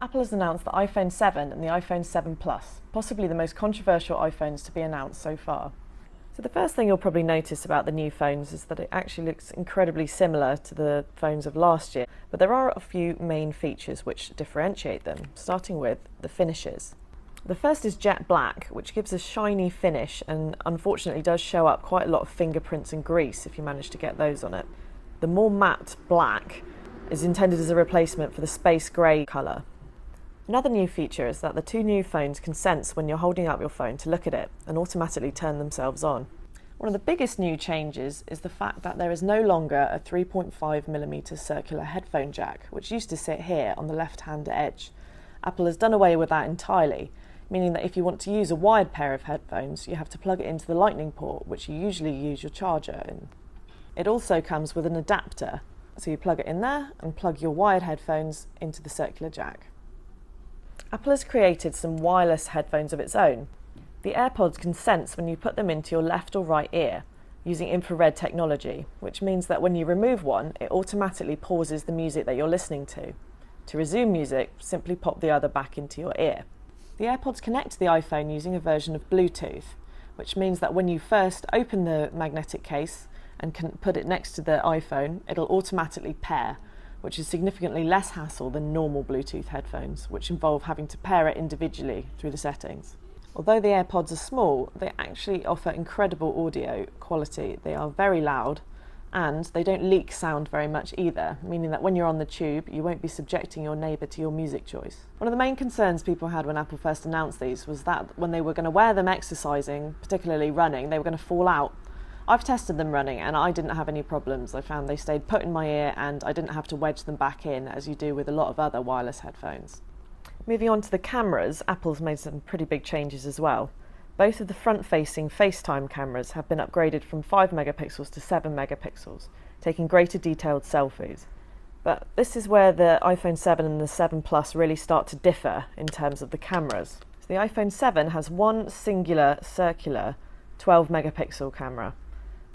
Apple has announced the iPhone 7 and the iPhone 7 Plus, possibly the most controversial iPhones to be announced so far. So the first thing you'll probably notice about the new phones is that it actually looks incredibly similar to the phones of last year, but there are a few main features which differentiate them, starting with the finishes. The first is jet black, which gives a shiny finish and unfortunately does show up quite a lot of fingerprints and grease if you manage to get those on it. The more matte black is intended as a replacement for the space grey colour. Another new feature is that the two new phones can sense when you're holding up your phone to look at it and automatically turn themselves on. One of the biggest new changes is the fact that there is no longer a 3.5mm circular headphone jack, which used to sit here on the left-hand edge. Apple has done away with that entirely, meaning that if you want to use a wired pair of headphones, you have to plug it into the lightning port, which you usually use your charger in. It also comes with an adapter, so you plug it in there and plug your wired headphones into the circular jack. Apple has created some wireless headphones of its own. The AirPods can sense when you put them into your left or right ear using infrared technology, which means that when you remove one, it automatically pauses the music that you're listening to. To resume music, simply pop the other back into your ear. The AirPods connect to the iPhone using a version of Bluetooth, which means that when you first open the magnetic case and can put it next to the iPhone, it'll automatically pair, which is significantly less hassle than normal Bluetooth headphones, which involve having to pair it individually through the settings. Although the AirPods are small, they actually offer incredible audio quality. They are very loud and they don't leak sound very much either, meaning that when you're on the tube, you won't be subjecting your neighbour to your music choice. One of the main concerns people had when Apple first announced these was that when they were going to wear them exercising, particularly running, they were going to fall out. I've tested them running and I didn't have any problems. I found they stayed put in my ear and I didn't have to wedge them back in as you do with a lot of other wireless headphones. Moving on to the cameras, Apple's made some pretty big changes as well. Both of the front-facing FaceTime cameras have been upgraded from 5 megapixels to 7 megapixels, taking greater detailed selfies. But this is where the iPhone 7 and the 7 Plus really start to differ in terms of the cameras. So the iPhone 7 has one singular circular 12 megapixel camera.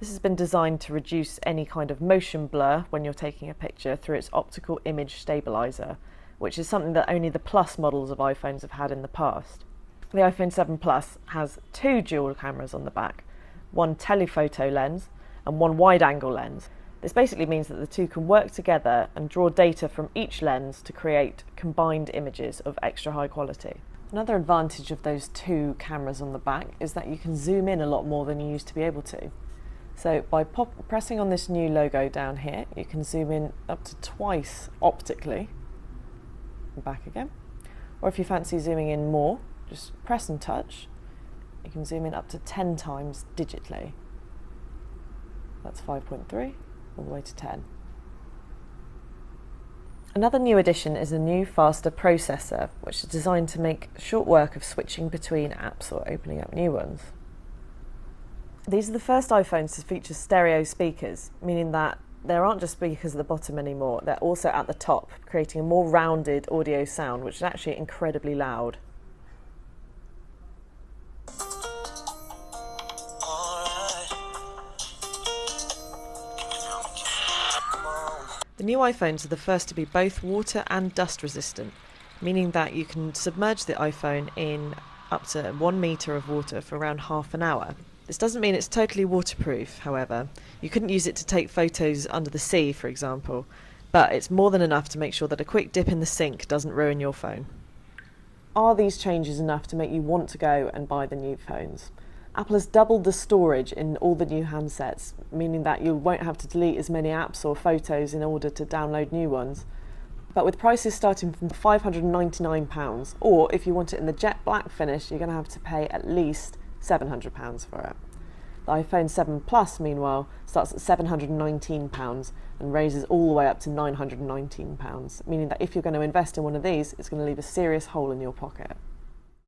This has been designed to reduce any kind of motion blur when you're taking a picture through its optical image stabilizer, which is something that only the Plus models of iPhones have had in the past. The iPhone 7 Plus has two dual cameras on the back, one telephoto lens and one wide-angle lens. This basically means that the two can work together and draw data from each lens to create combined images of extra high quality. Another advantage of those two cameras on the back is that you can zoom in a lot more than you used to be able to. So by pressing on this new logo down here, you can zoom in up to twice optically, and back again. Or if you fancy zooming in more, just press and touch. You can zoom in up to 10 times digitally. That's 5.3 all the way to 10. Another new addition is a new faster processor, which is designed to make short work of switching between apps or opening up new ones. These are the first iPhones to feature stereo speakers, meaning that there aren't just speakers at the bottom anymore, they're also at the top, creating a more rounded audio sound, which is actually incredibly loud. The new iPhones are the first to be both water and dust resistant, meaning that you can submerge the iPhone in up to 1 metre of water for around half an hour. This doesn't mean it's totally waterproof, however. You couldn't use it to take photos under the sea, for example, but it's more than enough to make sure that a quick dip in the sink doesn't ruin your phone. Are these changes enough to make you want to go and buy the new phones? Apple has doubled the storage in all the new handsets, meaning that you won't have to delete as many apps or photos in order to download new ones. But with prices starting from £599, or if you want it in the jet black finish, you're going to have to pay at least £700 for it. The iPhone 7 Plus, meanwhile, starts at £719 and raises all the way up to £919, meaning that if you're going to invest in one of these, it's going to leave a serious hole in your pocket.